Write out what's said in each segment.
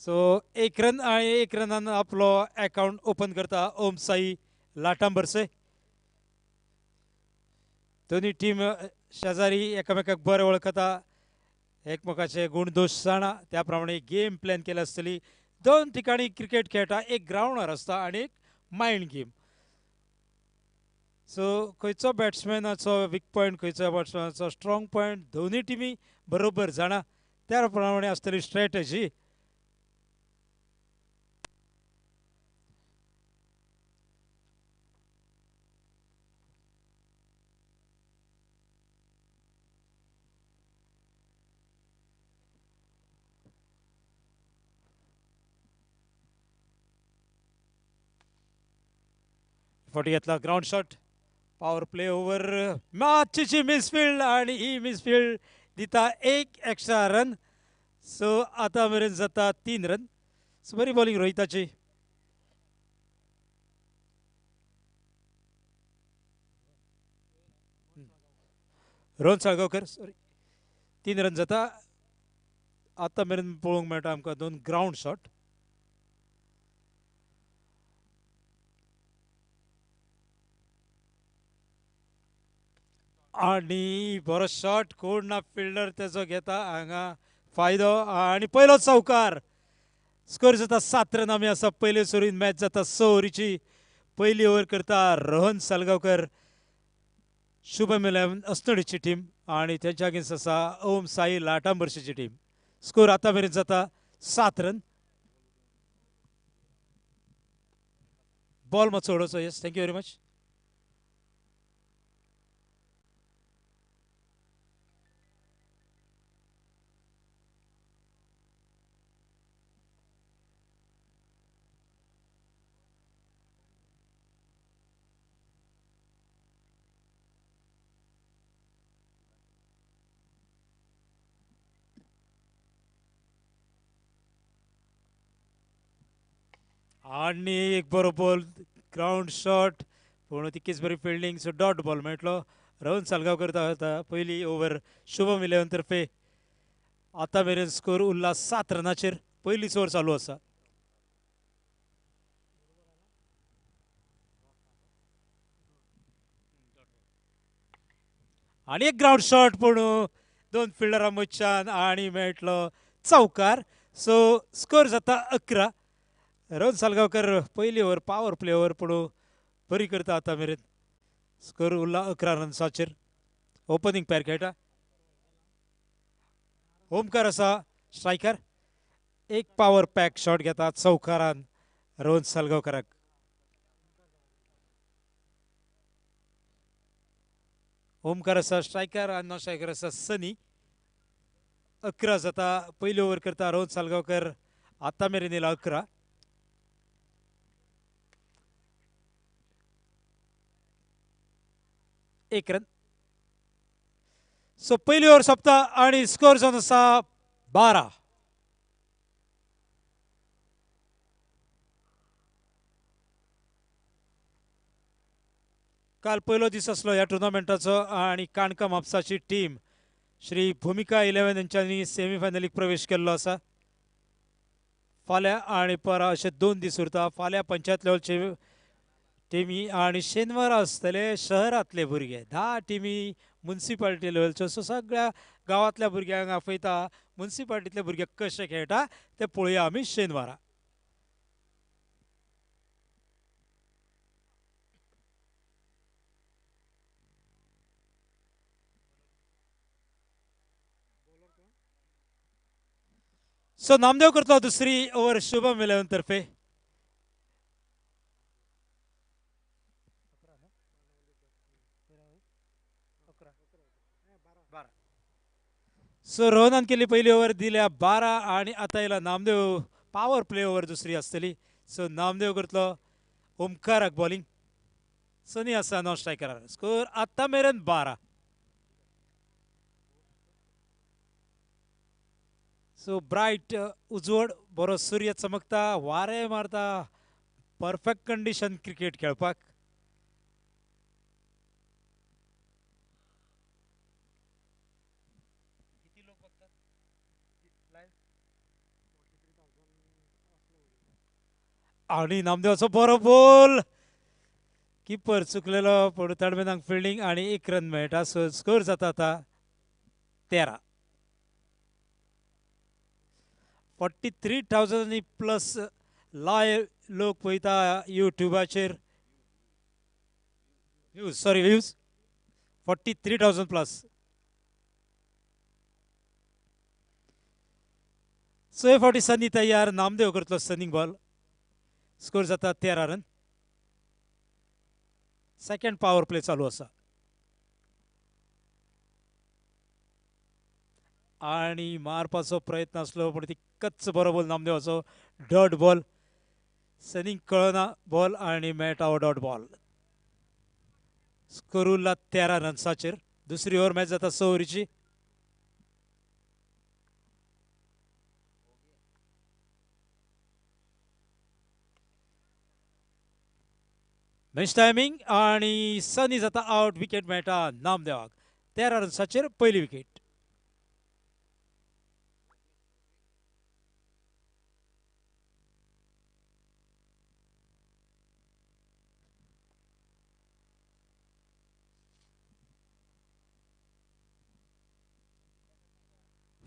सो एक रन आणि एक रनान आपलो अकाउंट ओपन करता ओम साई लाटांबरसे. दोन्ही टीम शेजारी एकामेकाक बरे वळखता, एकमेकाचे गुण दोष जाणा, त्याप्रमाणे गेम प्लॅन केली आसतली. दोन ठिकाणी क्रिकेट खेळटा, एक ग्राउंडार असता आणि एक माइंड गेम. सो खंयचो बॅट्समॅनाचो वीक पॉयंट, खंयचो बॅट्समॅनाचो स्ट्रॉंग पॉयंट दोन्ही टिमी बरोबर जाणा, त्या प्रमाणे आसतली स्ट्रॅटजी. 40 घेतला ground shot. Power play over मातशीची मिसफिल्ड आणि ही मिसफिल्ड दिता एक एक्स्ट्रा रन. सो आता मेरेन जाता 3 रन. सो बरी बॉलिंग रोहिताची. रोहन साळगावकर सॉरी. 3 रन जाता. आता मेरेन पळोवंक मेळटा आमकां 2 ग्राउंड शॉट. आणि बरो शॉट कोण ना फिल्डर त्याचो घेता हांगा फायदो आणि पयलो चौकार. स्कोर जाता 7 रन. आमी आसा पयले सुरीन मॅच जाता 6 ओव्हरीची. पयली ओव्हर करता रोहन सालगांवकर, शुभम 11 अस्नोडीची टीम आणि त्यांच्या अगेन्स्ट आसा ओम साई लाटांबरशीची टीम. स्कोर आता मेरेन जाता 7 रन. बॉल मातसो उडोवचो. Yes, thank you very much. आणि एक बरो बॉल ग्राउंड शॉट पूण तितकीच बरी फिल्डिंग. सो डॉट बॉल मेळटलो. रोहन सालगांवकर करता पयली ओव्हर शुभम 11 तर्फे. आता मेरेन स्कोर उरला 7 रनाचेर. पयलीच ओव्हर चालू आसा. आणि एक ग्राउंड शॉट पूण दोन फिल्डरां मदच्यान आणि मेळटलो चौकार. सो स्कोर जाता 11. रोहन सालगांवकर पयली ओव्हर पॉवर प्ले ओव्हर पूण बरी करता आता मेरेन. स्कोर उरला 11 रन्साचेर. ओपनिंग पॅर खेळटा. ओमकार आसा स्ट्रायकर. एक पॉवर पॅक शॉट घेता चौकारान रोहन सालगांवकराक. ओमकार आसा स्ट्रायकर आनी नॉन स्ट्रायकर आसा सनी. 11 जाता. पयली ओव्हर करता रोहन सालगांवकर. आता मेरेन येयला 11. एक रन. सो पयली ओव्हर सोंपता आणि स्कोर जावन आसा 12. काल पयलो दीस आसलो ह्या टुर्नामेंटाचो आणि काणका म्हापसाची टीम श्री भुमिका 11 यांच्यांनी सेमीफायनलीक प्रवेश केल्लो आसा. फाल्यां आणि परां अशे 2 दीस उरता. फाल्यां पंचायत लेवलचे टिमी आणि शेनवारा आसतले शहरांतले भुरगे 10 टिमी मुन्सिपाल्टी लेवलच्यो. सो सगळ्या गांवांतल्या भुरग्यांक आपयता. मुन्सिपाल्टीतले भुरगे कशे खेळटा ते पळोवया आमी शेनवारा. सो नामदेव करतलो दुसरी ओव्हर शुभम 11 तर्फे. सो रोहनान केली पहिली ओव्हर दिल्या 12 आणि आता येयला नामदेव. पॉवर प्ले ओव्हर दुसरी आसतली. सो नामदेव करतलो ओमकाराक बॉलिंग. सनी आसा नॉन स्ट्रायकरार. स्कोर आता मेरेन 12. सो ब्रायट उजवड बरो सूर्य चमकता, वारें मारता. परफेक्ट कंडिशन क्रिकेट खेळपाक. आणि नामदेवाचो बरो बॉल किपर चुकलेलो पण तडमेनाक फिल्डिंग आणि 1 रन मेळटा सो स्कोर जाता आता 13. 43,000 प्लस लाईव्ह लोक पळयता युट्यूबाचेर व्ह्यूज सॉरी व्ह्यूज 43,000 प्लस. सो हे फावटी सनी तयार नामदेव करतलो सनिंग बॉल स्कोर जाता 13 रन. सेकंड पॉवर प्ले चालू असा आणि मारपाचो प्रयत्न असलो पण तितकच बरो बॉल नामदेवाचो डॉट बॉल सनीक कळना बॉल आणि मेळटा हो डॉट बॉल. स्कोर उरला 13 रन्साचेर. दुसरी ओव्हर मॅच जाता 6 ओव्हरीची. बेस्ट टायमिंग आणि सनी जाता आउट. विकेट मेळटा नामदेवाक. 13 रन्साचेर पहिली विकेट.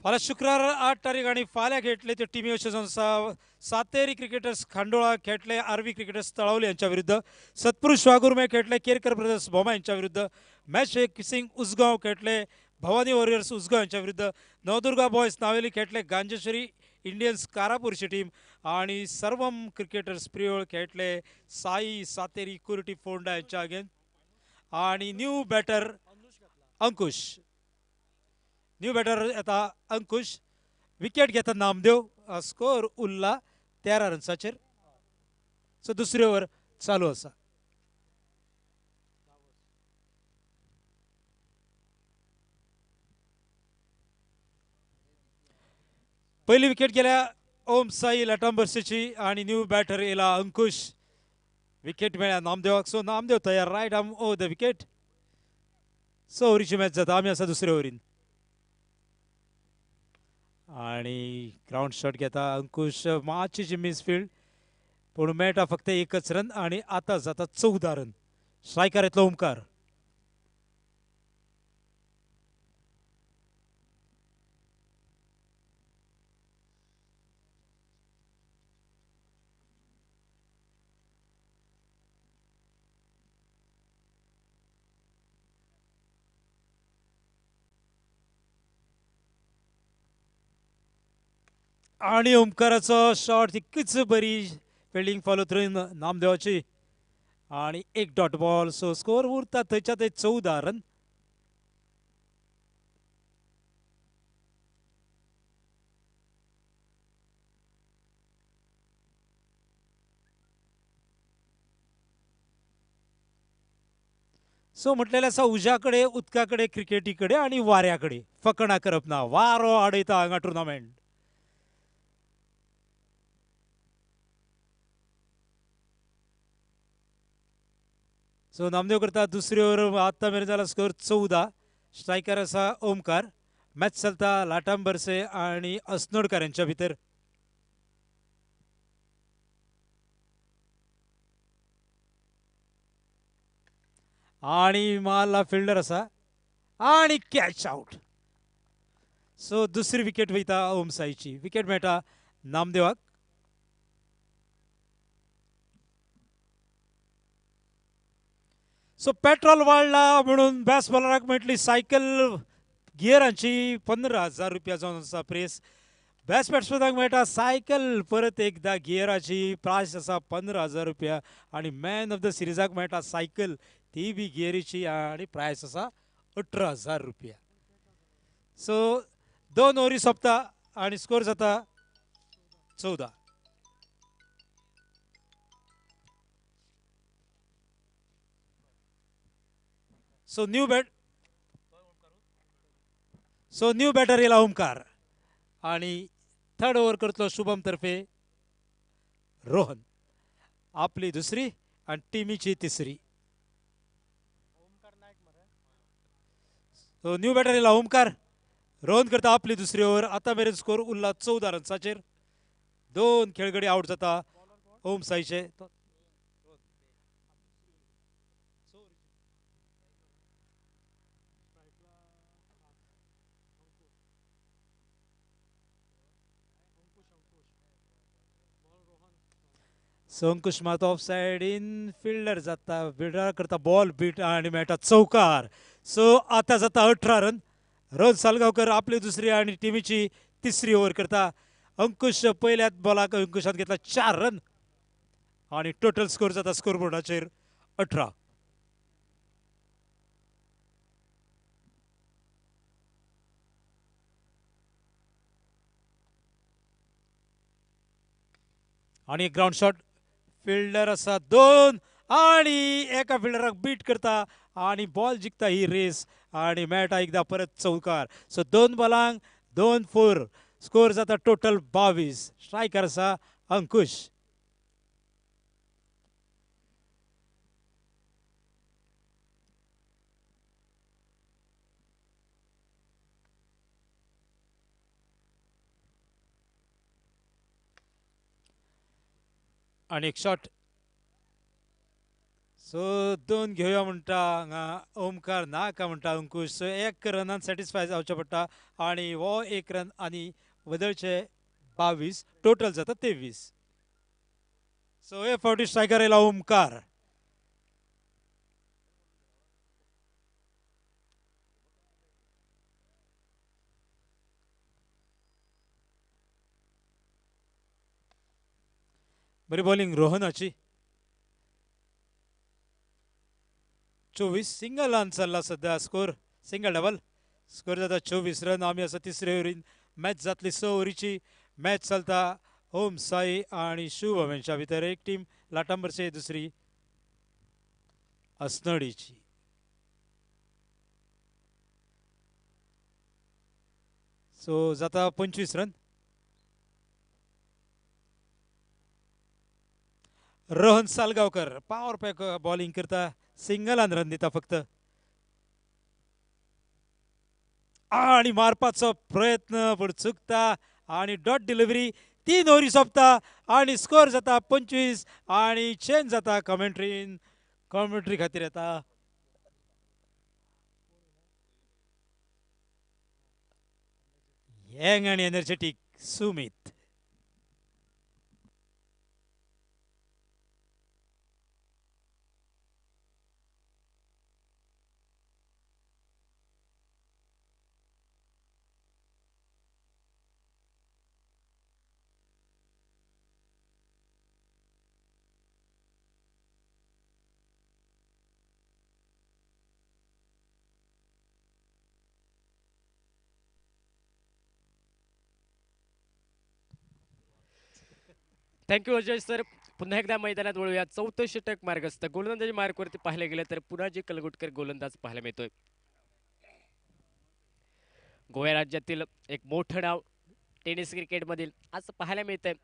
फाल्यां शुक्रार 8 तारीख आणि फाल्यां खेळटले ते टिमी अशें आसा. सातेरी क्रिकेटर्स खांडोळा खेळटले आरवी क्रिकेटर्स तळावली यांच्या विरुद्ध. सत्पुरुष वागुर्मे खेळटले केरकर ब्रदर्स बोमा यांच्या विरुद्ध. मॅच फिक्सिंग उसगांव खेळटले भवानी वॉरियर्स उसगांव यांच्या विरुद्ध. नवदुर्गा बॉयज नावेली खेळटले गांजेश्वरी इंडियन्स कारापूरची टीम आणि सर्वम क्रिकेटर्स प्रियोळ खेळटले साई सातेरी कुर्टी फोंडा यांच्या अगेन. आणि new batter Ankush new batter येता अंकुश. विकेट घेता नामदेव. स्कोर उरला 13 रन्साचेर. सो दुसरी ओव्हर चालू असा. पहिली विकेट गेल्या ओम साई लटांबर्सीची आणि न्यू बॅटर येला अंकुश. विकेट मेळ्ळ्या नामदेवाक. सो नामदेव तयार right arm over the wicket. 6 ओव्हरीची मॅच जाता. आमी आसा दुसऱ्या ओव्हरीन आणि ग्राउंड शॉट घेता अंकुश. मातशीची मिसफिल्ड पूण मेळटा फक्त 1च रन आणि आता जाता 14 रन. स्ट्रायकर येतलो ओमकार. आणि ओमकाराचो शॉट तितकीच बरी फिल्डिंग फॉलो थ्रू नामदेवाची आणि 1 डॉट बॉल. सो स्कोर उरता थंयच्या थंय 14 रन. सो म्हटलेले आसा उज्याकडे उदकाकडे क्रिकेटीकडे आणि वाऱ्याकडे फकाणां करप ना. वारो आडयता हांगा टुर्नामेंट. सो नामदेव करता दुसरी ओव्हर. आत्ता मेरेन जाला स्कोर 14. स्ट्रायकर आसा ओमकार. मॅच चलता लाटांबर्से आणि अस्नोडकर यांच्या भितर. आणि मारला फिल्डर असा आणि कॅच आउट. सो दुसरी विकेट वयता ओम साईची. विकेट मेळटा नामदेवाक. सो पेट्रोल वाडला म्हणून बॅस बॉलराक मेळटली सायकल गियरांची 15,000 रुपया जावन आसा प्रेस. बेस्ट बॅट्समॅनाक मेळटा सायकल परत एकदा गियराची. प्रायस आसा 15,000 रुपया आणि मॅन ऑफ द सिरीजाक मेळटा सायकल ती बी गियरीची आणि प्रायस आसा 18,000 रुपया. सो 2 ओव्हरी सोंपता आणि स्कोर जाता 14. सो न्यू बॅटर येला ओमकार आणि थर्ड ओव्हर करतलो शुभम तर्फे रोहन. आपली दुसरी आणि टीमीची तिसरी. सो न्यू बॅटर येला ओमकार. रोहन करता आपली दुसरी ओव्हर. आता मेरेन स्कोर उरला 14 रन्साचेर. 2 खेळगडे आउट जाता. ओम साईचे सो अंकुश मात ऑफ साइड इन फिल्डर जाता बिल्डर करता बॉल बीट आणि मेळटा चौकार. सो आता जाता 18 रन. रोहन सालगावकर आपली दुसरी आणि टीमीची तिसरी ओव्हर करता. अंकुश पहिल्याच बॉलाक अंकुशात घेतला 4 रन आणि टोटल स्कोर जाता स्कोर बोर्डाचेर 18. आणि ग्राउंड शॉट फिल्डर असा 2 आणि एका फिल्डराक बीट करता आणि बॉल जिंकता ही रेस आणि मेळटा एकदा परत चौकार. सो 2 बॉलांक 2 4 स्कोर जाता टोटल 22. स्ट्रायकर असा अंकुश. आणि एक शॉट. सो 2 घेऊया म्हणटा हांगा ओमकार नाका म्हणटा अंकुश. सो 1 रनान सॅटिस्फाय जावचे पडटा आणि हो 1 रन आणि बदलचे 22 टोटल जाता 23. सो हे फावटी स्ट्रायकर येयला ओमकार. बरी बॉलिंग रोहनाची. 24 सिंगलान चल्ला सध्या स्कोर. सिंगल डबल स्कोर जाता 24 रन. आम्ही असा तिसऱ्या ओव्हरीन मॅच जातली 6 ओव्हरीची मॅच चलता. ओम साई आणि शुभम यांच्या भितर. एक टीम लाटांबरचे दुसरी असनडीची. सो जाता 25 run. Rohan Salgaonkar power pack bowling करता. सिंगलान रन दिता फक्त आणि मारपाचो प्रयत्न पण चुकता आणि डॉट डिलिव्हरी 3 ओव्हरी सोंपता आणि स्कोर जाता 25 आणि चेंज जाता कॉमेंट्री खातीर येता यंग आणि energetic Sumit. Thank you Ajay sir. पुन्हा एकदा मैदानात वळूया. 14 षटक मार्गस्थ गोलंदाजी मार्कवरती पाहायला गेलं तर पुनाजी कलगुटकर गोलंदाज पाहायला मिळतोय. गोव्या राज्यातील एक मोठं नाव टेनिस क्रिकेटमधील आज पाहायला मिळतंय.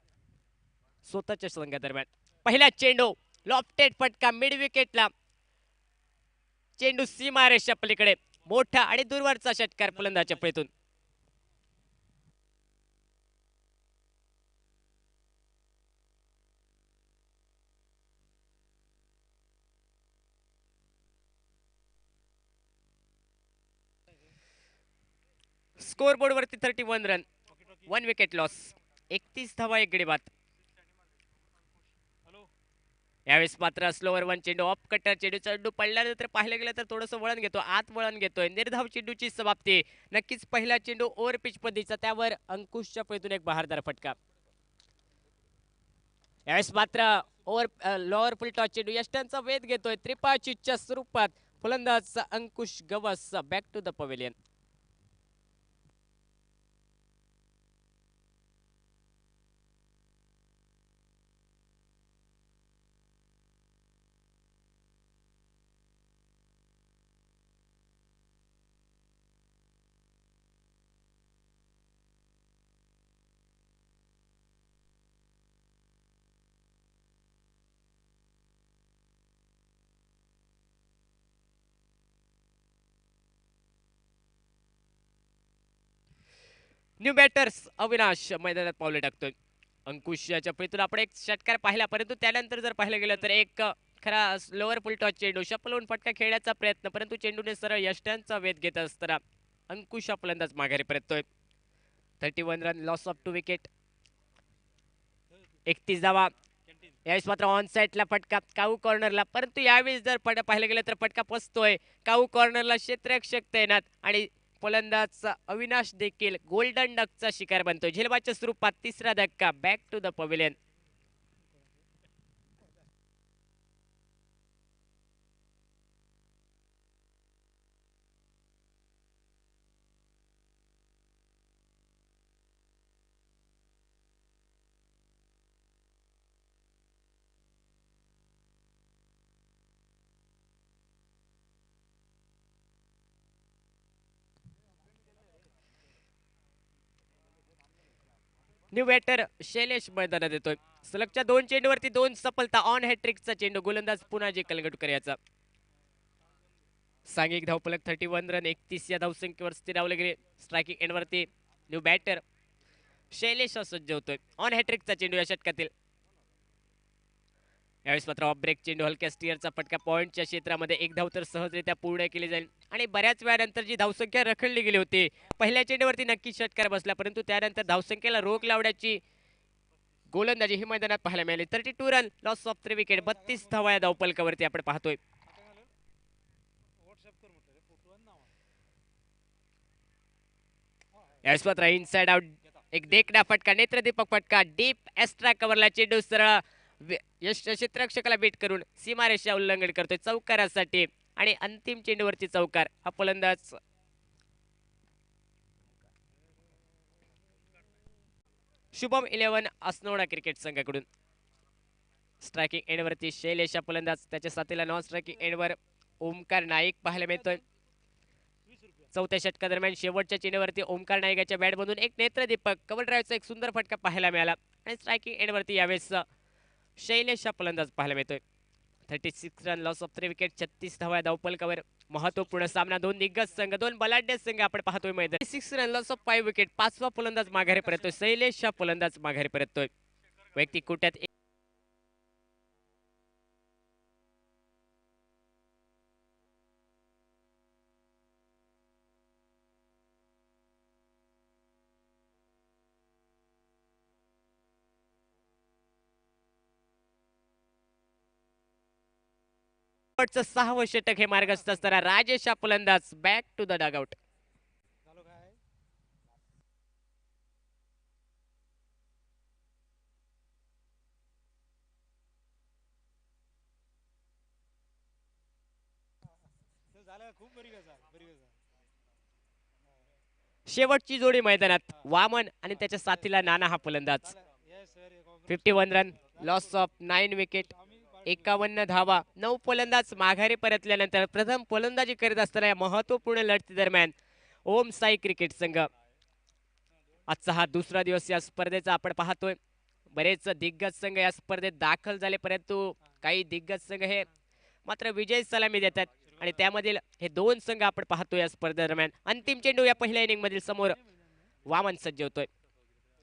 स्वतःच्या संघादरम्यान पहिला चेंडू लॉफ्टेड फटका मिड विकेटला. चेंडू सीमारेषा पलीकडे मोठा आणि दूरवरचा षटकार फलंदाच्या फळीतून. स्कोर बोर्ड वरती 31 रन 1 विकेट लॉस. 31 धावा 1 गडी बाद. यावेळेस मात्र स्लोवर 1 चेंडू ऑफ कटर चेंडू पडल्यानंतर पाहायला गेलं तर थोडंसं वळण घेतो आत वळण घेतोय. निर्धाव चेंडूची समाप्ती. नक्कीच पहिला चेंडू ओव्हर पिच पद्धतीचा त्यावर अंकुशच्या पैतून एक बहारदार फटका. यावेळेस मात्र ओव्हर लॉवर फुल टॉस चेंडू यष्टांचा वेध घेतोय त्रिपाचीच्या स्वरूपात. फलंदाज Ankush Gawas back to the pavilion. New batters Avinash मैदानात पावले टाकतोय. अंकुश चपळीतून आपण एक षटकार पाहिला, परंतु त्यानंतर जर पाहिलं गेलं तर एक खरा लोअर फुलटॉस चेंडू शपलवून फटका खेळण्याचा प्रयत्न, परंतु चेंडूने सरळ यष्ट्यांचा वेध घेत असताना अंकुश हा फलंदाज माघारी परततोय. 31 रन, लॉस ऑफ 2 विकेट. 31 धावा. यावेळेस मात्र ऑन साईडला फटका काऊ कॉर्नरला, परंतु यावेळेस जर पाहिलं गेलं तर फटका पसतोय. काऊ कॉर्नरला क्षेत्ररक्षक तैनात आणि फलंदाज अविनाश देखील गोल्डन डकचा शिकार बनतोय. झेलबादच्या स्वरूपात तिसरा धक्का back to the pavilion. New batter Shailesh मैदानात येतोय. सलगच्या 2 चेंडूवरती 2 सफलता. ऑन हॅट्रिकचा चेंडू गोलंदाज पुन्हा कलगटकर याचा. सांघिक धावफलक 31 रन, 31 या धावसंख्येवर स्थिरावले गेले. स्ट्रायकिंग एंडवरती न्यू बॅटर शैलेश सज्ज होतोय. ऑन हॅट्रिकचा चेंडू या षटकातील. यावेळेस मात्र ऑफ ब्रेक चेंडू हलक्या स्टिअरचा फटका पॉइंटच्या क्षेत्रामध्ये. एक धाव तर सहजरित्या पूर्ण केली जाईल आणि बऱ्याच वेळानंतर जी धावसंख्या रखडली गेली होती, पहिल्या चेंडूवरती नक्कीच षटकार बसला, परंतु त्यानंतर धावसंख्येला रोख लावण्याची गोलंदाजी ही मैदानात पाहायला मिळाली. 32 रन, लॉस ऑफ 3 विकेट. 32 धावा या धावफलकावरती आपण पाहतोय. यावेळेस मात्र इनसाइड आउट एक देखणा फटका, नेत्रदीपक फटका. डीप एक्स्ट्रा कव्हरला चेंडू सरळ यश क्षेत्ररक्षकाला बीट करून सीमारेषा उल्लंघन करतोय चौकारासाठी आणि अंतिम चेंडूवरती चौकार. हा फलंदाज शुभम 11 असनोडा क्रिकेट संघाकडून. स्ट्रायकिंग एंडवरती शैलेश फलंदाज, त्याच्या साथीला नॉन स्ट्रायकिंग एंडवर ओमकार नाईक पाहायला मिळतोय. चौथ्या षटकादरम्यान शेवटच्या चेंडूवरती ओमकार नाईकाच्या बॅटमधून एक नेत्रदीपक कव्हर ड्राईव्हचा एक सुंदर फटका पाहायला मिळाला आणि स्ट्रायकिंग एंडवरती यावेळेस शैलेश फलंदाज पाहायला मिळतोय. 36 रन, लॉस ऑफ 3 विकेट. 36 धावा धावफलकावर. महत्वपूर्ण सामना. 2 दिग्गज संघ, 2 बलाढ्य संघ आपण पाहतोय मैदान. 6 रन, लॉस ऑफ 5 विकेट. 5वा फलंदाज माघारी परततोय. शैलेश फलंदाज माघारी परततोय. वैयक्तिक कोट्यात शेवटचं 6वं षटक हे मार्गस्थ असताना राजेश फलंदाज बॅक टू द डगआउट. शेवटची जोडी मैदानात वामन आणि त्याच्या साथीला नाना हा फलंदाज. 51 रन, लॉस ऑफ 9 विकेट. 51 धावा. 9 फलंदाज माघारी परतल्यानंतर प्रथम फलंदाजी करीत असताना या महत्वपूर्ण लढती दरम्यान ओम साई क्रिकेट संघ आजचा हा दुसरा दिवस या स्पर्धेचा आपण पाहतोय. बरेच दिग्गज संघ या स्पर्धेत दाखल झाले, परंतु काही दिग्गज संघ हे मात्र विजय सलामी देतात आणि त्यामधील हे 2 संघ आपण पाहतोय या स्पर्धेदरम्यान. अंतिम चेंडू या पहिल्या इनिंग मधील समोर वामन सज्ज होतोय.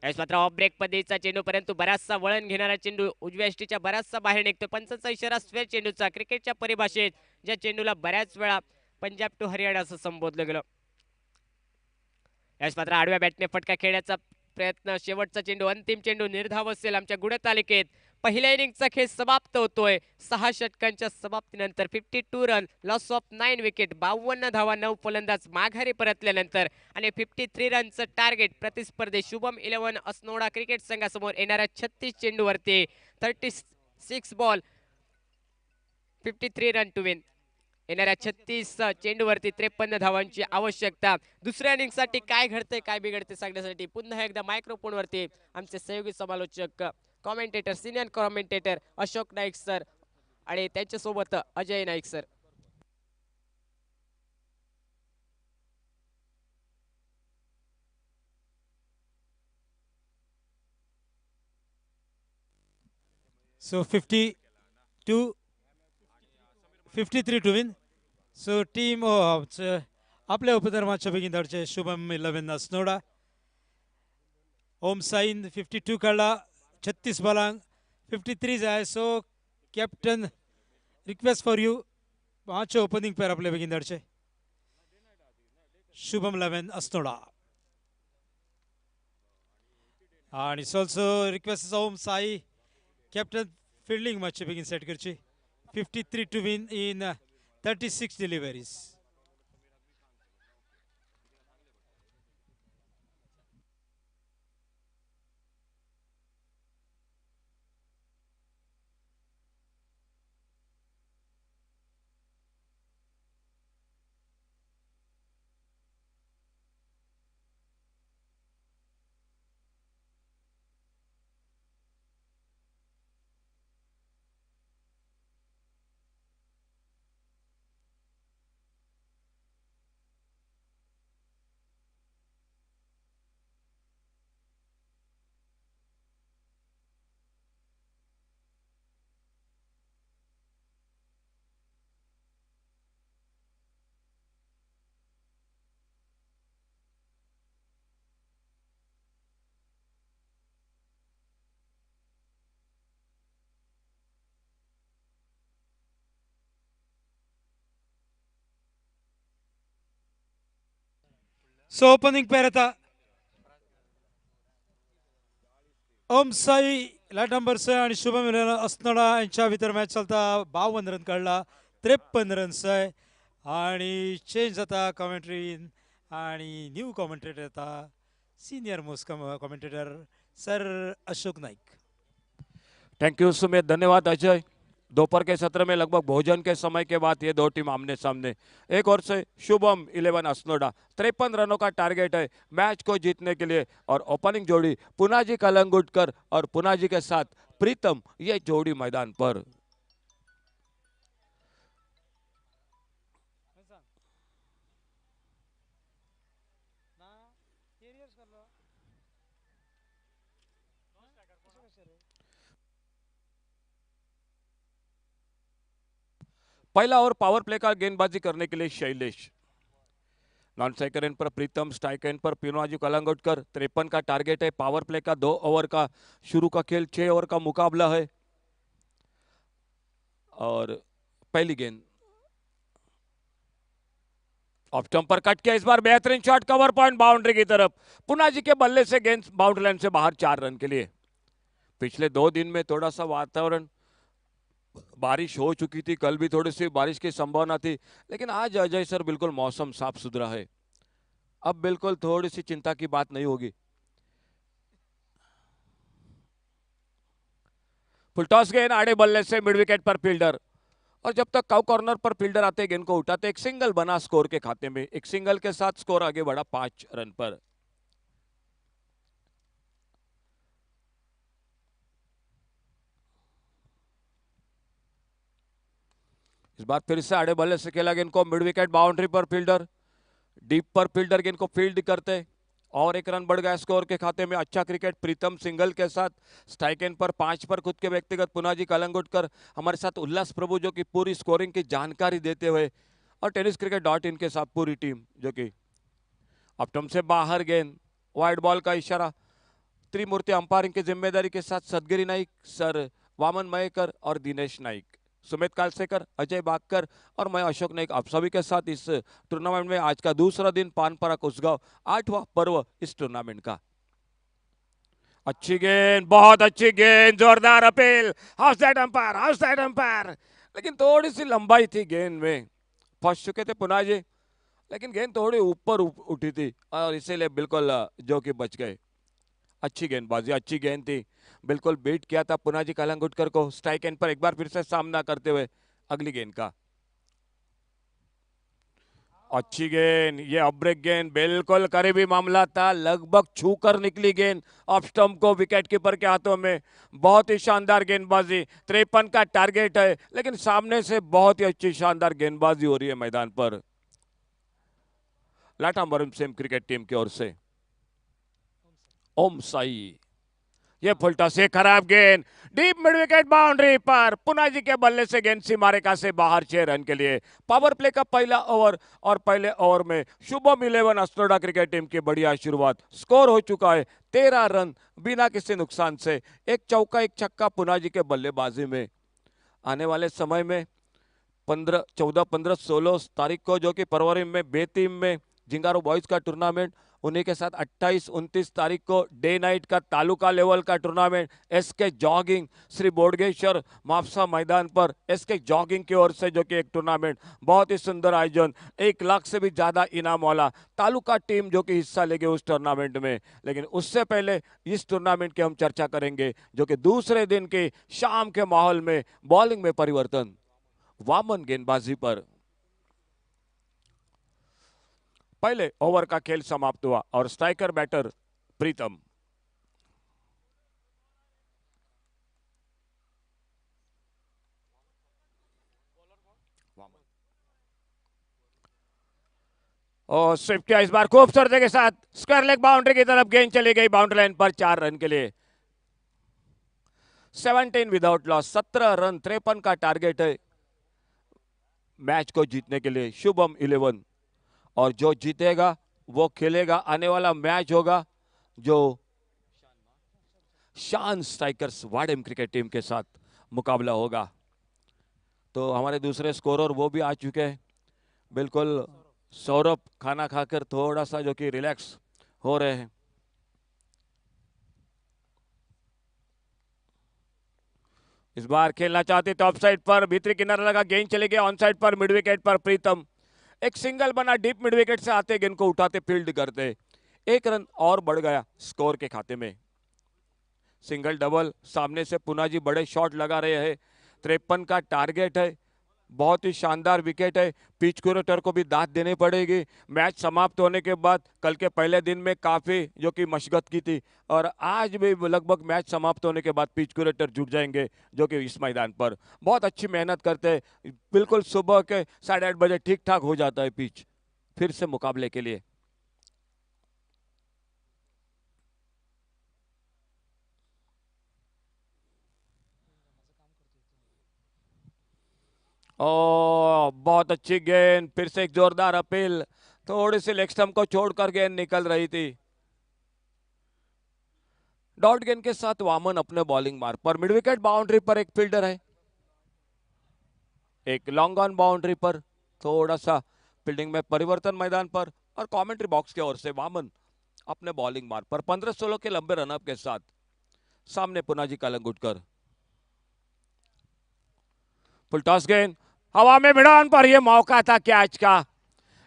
यावेळेस मात्र ऑफ ब्रेक पद्धतीचा चेंडू, परंतु बराचसा वळण घेणारा चेंडू उजव्या यष्टीच्या बराचसा बाहेर निघतोय. पंचांचा इशारा स्क्वेअर चेंडूचा. क्रिकेटच्या परिभाषेत ज्या चेंडूला बऱ्याच वेळा पंजाब टू हरियाणा असं संबोधलं गेलं. यावेळेस मात्र आडव्या बॅटने फटका खेळण्याचा प्रयत्न. शेवटचा चेंडू, अंतिम चेंडू निर्धाव असेल आमच्या गुणतालिकेत. पहिल्या इनिंगचा खेळ समाप्त होतोय. 6 षटकांच्या समाप्तीनंतर 52 रन, लॉस ऑफ 9 विकेट. 52 धावा, 9 फलंदाज माघारी परतल्यानंतर आणि 53 रनचं टार्गेट प्रतिस्पर्धी शुभम 11 असनोडा क्रिकेट संघासमोर येणाऱ्या 36 चेंडूवरती 36 बॉल 53 रन टू विन. येणाऱ्या 36 चेंडूवरती 53 धावांची आवश्यकता. दुसऱ्या इनिंगसाठी काय घडतंय काय बिघडते सांगण्यासाठी पुन्हा एकदा मायक्रोफोनवरती आमचे सहयोगी समालोचक commentator, senior commentator Ashok Naik sir आणि त्यांच्यासोबत Ajay Naik sir. So 53 to win. So team आपल्या उपधर्माच्या बेगीन धाडचे शुभम 11 असनोडा. ओम साईन 52 काढला. 36 बॉलांक 53 जाय. So captain request for you मातशे ओपनिंग पेर आपले बेगीन धाडचे. शुभम 11 अस्नोडा आणि also request Om Sai captain fielding मातशे बेगीन सेट करची. 53 to win in 36 deliveries. So opening pair येता. ओम साई लाट नंबर 6 आणि शुभम अस्नोडा यांच्या भितर मॅच चलता. 52 रन काढला. 53 रन्स आहे. आणि चेंज जाता कॉमेंट्रीन आणि न्यू कॉमेंटेटर येता. Senior most commentator sir Ashok Naik. Thank you Sumit, धन्यवाद अजय. दोपहर के सत्र में लगभग भोजन के समय के बाद ये दो टीम आमने सामने. एक ओर से शुभम 11 अस्नोडा 53 रनों का टारगेट है मैच को जीतने के लिए. और ओपनिंग जोड़ी पुनाजी कलंगुटकर और पुनाजी के साथ प्रीतम, ये जोड़ी मैदान पर. पहला ओवर पावर प्ले का गेंदबाजी करने के लिए शैलेश. नॉन स्ट्राइकर एंड पर प्रीतम, स्ट्राइक एंड पर पिनवाजी कलंगुटकर. 53 का टारगेट है. पावर प्ले का 2 ओवर का शुरू का खेल 6 ओवर का मुकाबला है. और पहली गेंद ऑफ स्टंप पर कट किया. इस बार बेहतरीन शॉट, कवर पॉइंट बाउंड्री की तरफ. पुनाजी के बल्ले से गेंद बाउंड्री लाइन से बाहर 4 रन के लिए. पिछले 2 दिन में थोड़ा सा वातावरण बारिश हो चुकी थी. कल भी थोड़ी सी बारिश की संभावना थी, लेकिन आज अजय सर बिल्कुल मौसम साफ सुथरा है. अब बिल्कुल थोड़ी सी चिंता की बात नहीं होगी. फुल टॉस गेंद आड़े बल्ले से मिड विकेट पर फील्डर. और जब तक काउ कॉर्नर पर फील्डर आते गेंद को उठाते, एक सिंगल बना स्कोर के खाते में. एक सिंगल के साथ स्कोर आगे बढ़ा 5 रन पर. इस बार फिर से आड़े बल्ले से खेला गेंद को मिड विकेट बाउंड्री पर फील्डर. डीप पर फील्डर गेंद को फील्ड करते और 1 रन बढ़ गया स्कोर के खाते में. अच्छा क्रिकेट प्रीतम सिंगल के साथ. स्ट्राइक एंड पर 5 पर खुद के व्यक्तिगत पुनाजी कलंगुटकर हमारे साथ उल्लास प्रभु जो कि पूरी स्कोरिंग की जानकारी देते हुए, और tenniscricket.in के साथ पूरी टीम जो कि अपटम से बाहर गेंद वाइड बॉल का इशारा. त्रिमूर्ति अंपायरिंग की जिम्मेदारी के साथ सदगिरी नाइक सर, वामन मयेकर और दिनेश नाइक, सुमित कालसेकर, अजय बागकर और मैं अशोक नाइक आप सभी के साथ इस टूर्नामेंट में. आज का दूसरा दिन पानपरा कुसगांव, 8वां पर्व इस टूर्नामेंट का. अच्छी गेंद, बहुत अच्छी गेंद, जोरदार appeal. House that umpire, house that umpire. लेकिन थोड़ी सी लंबाई थी गेंद में. फंस चुके थे पुनाजी, लेकिन गेंद थोड़ी ऊपर उठी थी और इसीलिए बिल्कुल जो कि बच गए. अच्छी गेंदबाजी, अच्छी गेंद थी. बिल्कुल बीट किया था पुनाजी कलंगुटकर को. स्ट्राइक एंड पर एक बार फिर से सामना करते हुए अगली गेंद का. अच्छी गेंद, ये अब्रेक गेंद बिल्कुल करीबी मामला था. लगभग छूकर निकली गेंद ऑफ स्टंप को विकेट कीपर के हाथों में. बहुत ही शानदार गेंदबाजी. 53 का टारगेट है, लेकिन सामने से बहुत ही अच्छी शानदार गेंदबाजी हो रही है मैदान पर. लाटा मरुम सेम क्रिकेट टीम की ओर से ओम साई ये फुल टॉस, ये खराब गेंद, डीप मिड विकेट बाउंड्री पर पुनाजी के बल्ले से गेंद सीमा रेखा से बाहर 6 रन के लिए। पावर प्ले का पहला ओवर और पहले ओवर में शुभम 11 अस्नोडा क्रिकेट टीम की बढ़िया शुरुआत। स्कोर हो चुका है 13 रन बिना किसी नुकसान से। एक चौका एक छक्का पुनाजी के बल्लेबाजी में। आने वाले समय में 15 14 15 16 तारीख को जो कि फरवरी में बेतीम में जिंगारो बॉयज का टूर्नामेंट, उन्हीं के साथ 28 29 तारीख को डे नाइट का तालुका लेवल का tournament SK jogging Shri Bodgeshwar Mapusa मैदान पर एसके जॉगिंग की ओर से जो कि एक टूर्नामेंट, बहुत ही सुंदर आयोजन, 1 लाख से भी ज्यादा इनाम वाला तालुका टीम जो कि हिस्सा लेगी उस टूर्नामेंट में। लेकिन उससे पहले इस टूर्नामेंट की हम चर्चा करेंगे जो कि दूसरे दिन के शाम के माहौल में बॉलिंग में परिवर्तन। वामन गेंदबाजी पर पहले ओवर का खेल समाप्त हुआ और स्ट्राइकर बैटर प्रीतम। और स्विफ्ट किया इस बार खूबसूरती के साथ, स्क्वायर लेग बाउंड्री की तरफ गेंद चली गई बाउंड्री लाइन पर 4 रन के लिए। 17 विदाउट लॉस, 17 रन 53 का टारगेट है मैच को जीतने के लिए। शुभम 11 और जो जीतेगा वो खेलेगा। आने वाला मैच होगा जो शान स्ट्राइकर्स वाडेम क्रिकेट टीम के साथ मुकाबला होगा। तो हमारे दूसरे स्कोरर वो भी आ चुके हैं, बिल्कुल सौरभ खाना खाकर थोड़ा सा जो कि रिलैक्स हो रहे हैं। इस बार खेलना चाहते थे ऑफ साइड पर, भीतरी किनारा लगा, गेंद चले गया ऑन साइड पर, मिड विकेट पर प्रीतम। एक सिंगल बना, डीप मिड विकेट से आते गेंद को उठाते फील्ड करते, 1 रन और बढ़ गया स्कोर के खाते में। सिंगल डबल सामने से पुनाजी बड़े शॉट लगा रहे हैं, 53 का टारगेट है, बहुत ही शानदार विकेट है। पिच क्यूरेटर को भी दाद देनी पड़ेगी। मैच समाप्त होने के बाद कल के पहले दिन में काफी जो कि मशक्कत की थी और आज भी लगभग मैच समाप्त होने के बाद पिच क्यूरेटर जुट जाएंगे जो कि इस मैदान पर बहुत अच्छी मेहनत करते हैं। बिल्कुल सुबह के 8:30 बजे ठीक ठाक हो जाता है पिच फिर से मुकाबले के लिए। ओ बहुत अच्छी गेंद, फिर से एक जोरदार अपील, थोड़ी सी लेग स्टंप को छोड़कर गेंद निकल रही थी। डॉट गेंद के साथ वामन अपने बॉलिंग मार्क पर, मिड विकेट बाउंड्री पर एक फील्डर है, एक लॉन्ग ऑन बाउंड्री पर, थोड़ा सा फील्डिंग में परिवर्तन मैदान पर और कमेंट्री बॉक्स की ओर से वामन अपने बॉलिंग मार्क पर 15-16 के लंबे रनअप के साथ। सामने पुनाजी कालंगुटकर, फुल टॉस गेंद हवा में मिडान पर, यह मौका था कैच का,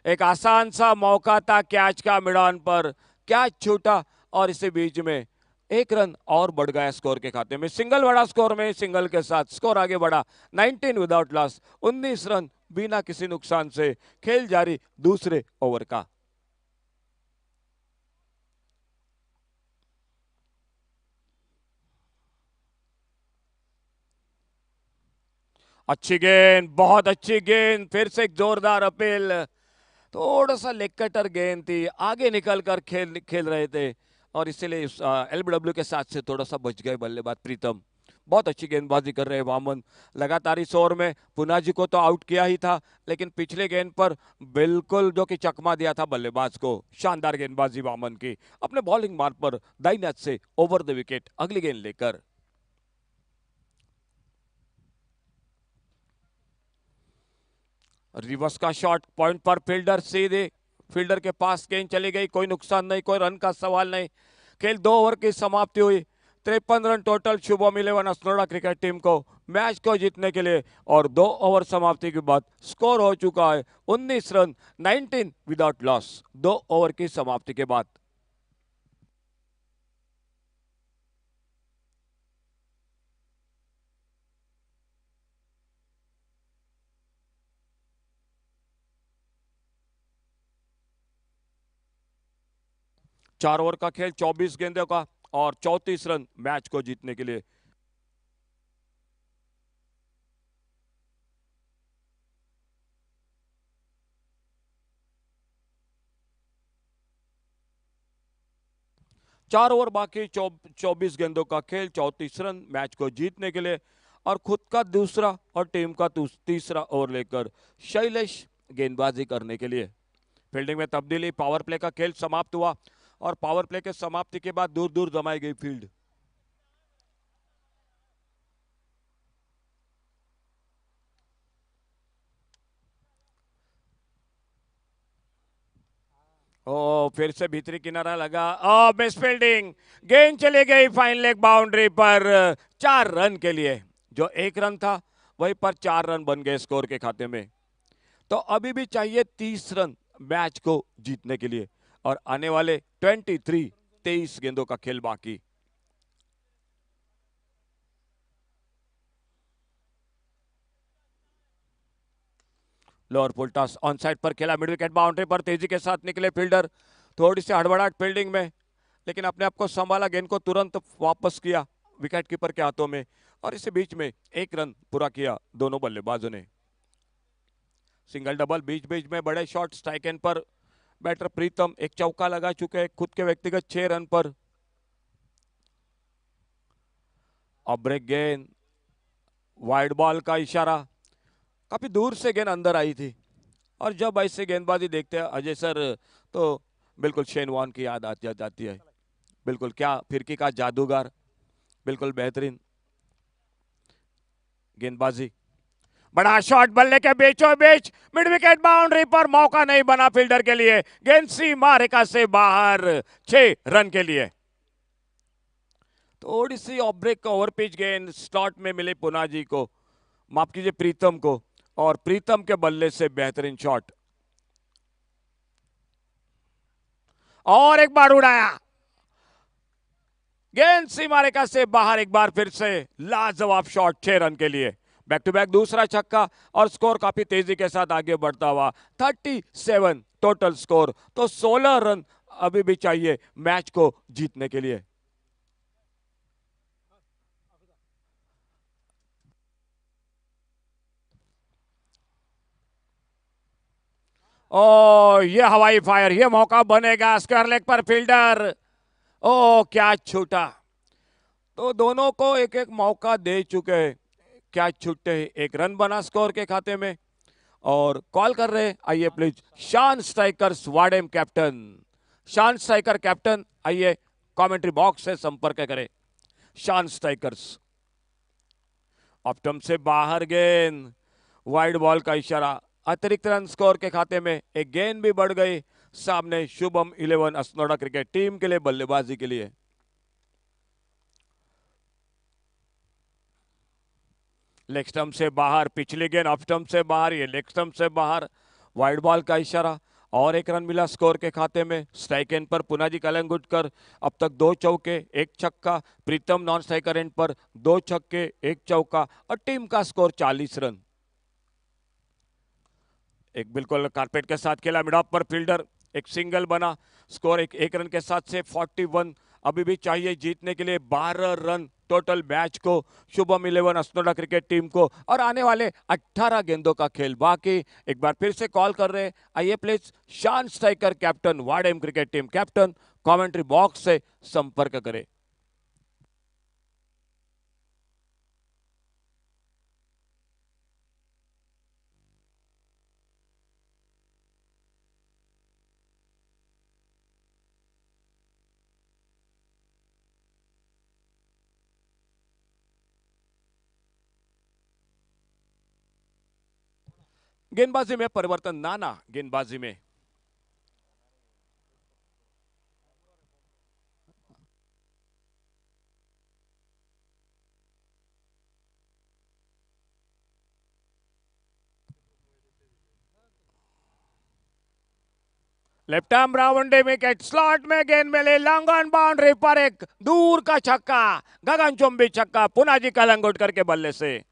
एक आसान सा मौका था कैच का मिडान पर, कैच छूटा और इसी बीच में 1 रन और बढ़ गया स्कोर के खाते में। सिंगल बड़ा स्कोर में, सिंगल के साथ स्कोर आगे बढ़ा 19 विदाउट लॉस, 19 रन बिना किसी नुकसान से। खेल जारी दूसरे ओवर का। अच्छी गेंद, बहुत अच्छी गेंद, फिर से एक जोरदार अपील, थोड़ा सा लेग कटर गेंद थी, आगे निकलकर खेल रहे थे और इसीलिए एलबीडब्ल्यू के साथ से थोड़ा सा बच गए बल्लेबाज प्रीतम। बहुत अच्छी गेंदबाजी कर रहे हैं वामन। लगातार इस ओवर में पुनाजी को तो आउट किया ही था, लेकिन पिछले गेंद पर बिल्कुल जो कि चकमा दिया था बल्लेबाज को। शानदार गेंदबाजी वामन की, अपने बॉलिंग मार्क पर दाईं हाथ से ओवर द विकेट अगली गेंद लेकर। रिवर्स का शॉट पॉइंट पर, फील्डर सीधे फील्डर के पास गेंद चली गई, कोई नुकसान नहीं, कोई रन का सवाल नहीं। खेल 2 ओवर की समाप्ति हुई, 53 run total Shubham 11 Assonora cricket team को मैच को जीतने के लिए और 2 ओवर समाप्ति के बाद स्कोर हो चुका है 19 रन 19 विदाउट लॉस 2 ओवर की समाप्ति के बाद। चार ओवर का खेल, 24 गेंदों का और 34 रन मैच को जीतने के लिए। 4 ओवर बाकी, 24 गेंदों का खेल, 34 रन मैच को जीतने के लिए। और खुद का दूसरा और टीम का तीसरा ओवर लेकर शैलेश गेंदबाजी करने के लिए। फील्डिंग में तब्दीली, पावर प्ले का खेल समाप्त हुआ और पावर प्ले के समाप्ति के बाद दूर दूर जमाई गई फील्ड। ओ फिर से भीतरी किनारा लगा, ओ मिस फील्डिंग, गेंद चली गई फाइन लेग बाउंड्री पर 4 रन के लिए। जो 1 रन था वहीं पर 4 रन बन गए स्कोर के खाते में। तो अभी भी चाहिए 30 रन मैच को जीतने के लिए और आने वाले 23 गेंदों का खेल बाकी। Lower full toss on side पर खेला, मिड विकेट बाउंड्री पर तेजी के साथ निकले फील्डर। थोड़ी सी हड़बड़ाहट फील्डिंग में, लेकिन अपने आप को संभाला, गेंद को तुरंत वापस किया विकेट कीपर के हाथों में और इसी बीच में 1 रन पूरा किया दोनों बल्लेबाजों ने। सिंगल डबल, बीच बीच में बड़े शॉट, स्ट्राइक एंड पर बैटर प्रीतम एक चौका लगा चुके हैं खुद के व्यक्तिगत 6 रन पर। अब ब्रेक गेंद, वाइड बॉल का इशारा, काफी दूर से गेंद अंदर आई थी और जब ऐसे गेंदबाजी देखते हैं अजय सर तो बिल्कुल शेन वॉर्न की याद आ जाती है। बिल्कुल, क्या फिरकी का जादूगर, बिल्कुल बेहतरीन गेंदबाजी। बड़ा शॉट बल्ले के बीचों बीच, मिड विकेट बाउंड्री पर, मौका नहीं बना फील्डर के लिए, गेंद सीमा रेखा से बाहर 6 रन के लिए। थोड़ी सी ऑफ ब्रेक का ओवर पिच गेंद स्लॉट में मिले पुनाजी को, माफ कीजिए प्रीतम को, और प्रीतम के बल्ले से बेहतरीन शॉट और एक बार उड़ाया, गेंद सीमा रेखा से बाहर एक बार फिर से लाजवाब शॉट 6 रन के लिए। बैक टू बैक दूसरा छक्का और स्कोर काफी तेजी के साथ आगे बढ़ता हुआ 37 टोटल स्कोर। तो 16 रन अभी भी चाहिए मैच को जीतने के लिए। ओ ये हवाई फायर, ये मौका बनेगा स्क्वायर लेग पर, फील्डर ओ क्या छूटा। तो दोनों को एक एक मौका दे चुके हैं, क्या छूटे, 1 रन बना स्कोर के खाते में। और कॉल कर रहे हैं, आइए प्लीज, शान स्ट्राइकर्स वाडेम कैप्टन, शान स्ट्राइकर कैप्टन, आइए कमेंट्री बॉक्स से संपर्क करें। शान स्ट्राइकर्स, ऑप्टम से बाहर गेंद, वाइड बॉल का इशारा, अतिरिक्त रन स्कोर के खाते में, एक गेंद भी बढ़ गई सामने शुभम 11 असनोडा क्रिकेट टीम के लिए बल्लेबाजी के लिए। लेग स्टंप से बाहर, पिछली गेंद ऑफ स्टंप से बाहर, ये लेग स्टंप से बाहर, वाइड बॉल का इशारा और 1 रन मिला स्कोर के खाते में। स्ट्राइक एंड पर पुनाजी कलंगुटकर अब तक 2 चौके 1 छक्का, प्रीतम नॉन स्ट्राइकर एंड पर 2 छक्के 1 चौका और टीम का स्कोर 40 रन। एक बिल्कुल कारपेट के साथ खेला, मिड ऑफ पर फील्डर, एक सिंगल बना, स्कोर 1 रन के साथ से 41। अभी भी चाहिए जीतने के लिए 12 रन टोटल मैच को शुभम 11 असनोडा क्रिकेट टीम को और आने वाले 18 गेंदों का खेल बाकी। एक बार फिर से कॉल कर रहे हैं, आइए please, Shaan striker captain Wadem cricket team captain, commentary box से संपर्क करें। गेंदबाजी में परिवर्तन, नाना गेंदबाजी में। Left arm round wicket, slot में गेंद मिली, लॉन्ग ऑन बाउंड्री पर एक दूर का छक्का, गगनचुंबी छक्का पुनाजी कलंगुटकर के बल्ले से।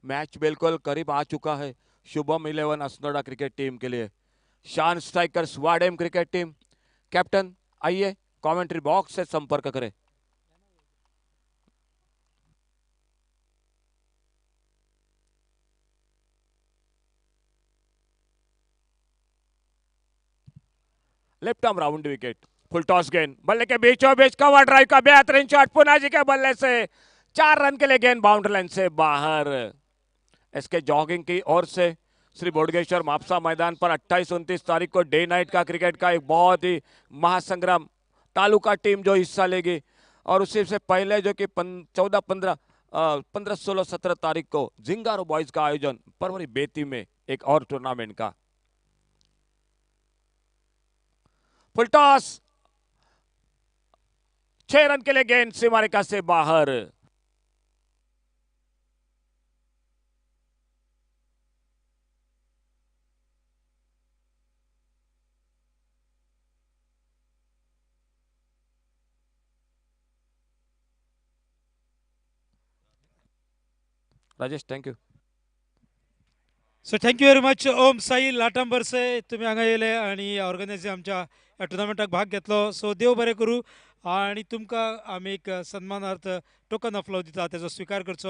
मैच बिल्कुल करीब आ चुका है शुभम 11 असनोडा क्रिकेट टीम के लिए। शान strikers Vadem cricket team captain, आइए कमेंट्री बॉक्स से संपर्क करें। Left arm round wicket, full toss गेंद बल्ले के बीचों बीच कवर ड्राइव का बेहतरीन शॉट पुना जी के बल्ले से 4 रन के लिए गेंद बाउंड्री लाइन से बाहर। इसके जॉगिंग की ओर से श्री बोडगेश्वर मापसा मैदान पर 28-29 तारीख को डे नाइट का क्रिकेट का एक बहुत ही महासंग्राम तालुका टीम जो हिस्सा लेगी, और उसी से पहले जो कि 15, 16, 17 तारीख को जिंगारो बॉयज का आयोजन परवरी बेती में एक और टूर्नामेंट का। फुल टॉस 6 रन के लिए गेंद सीमा रेखा से बाहर। Rajesh thank you. So thank you very much Om Sai लाटांबरसे तुम्ही हांगा येयले आणि ऑर्गनायझर आमच्या ह्या टुर्नामेंटाक भाग घेतलो। सो देव बरें करूं आणि तुमकां आमी एक सन्मानार्थ टोकन ऑफ लव दिता, तेजो स्वीकार करचो।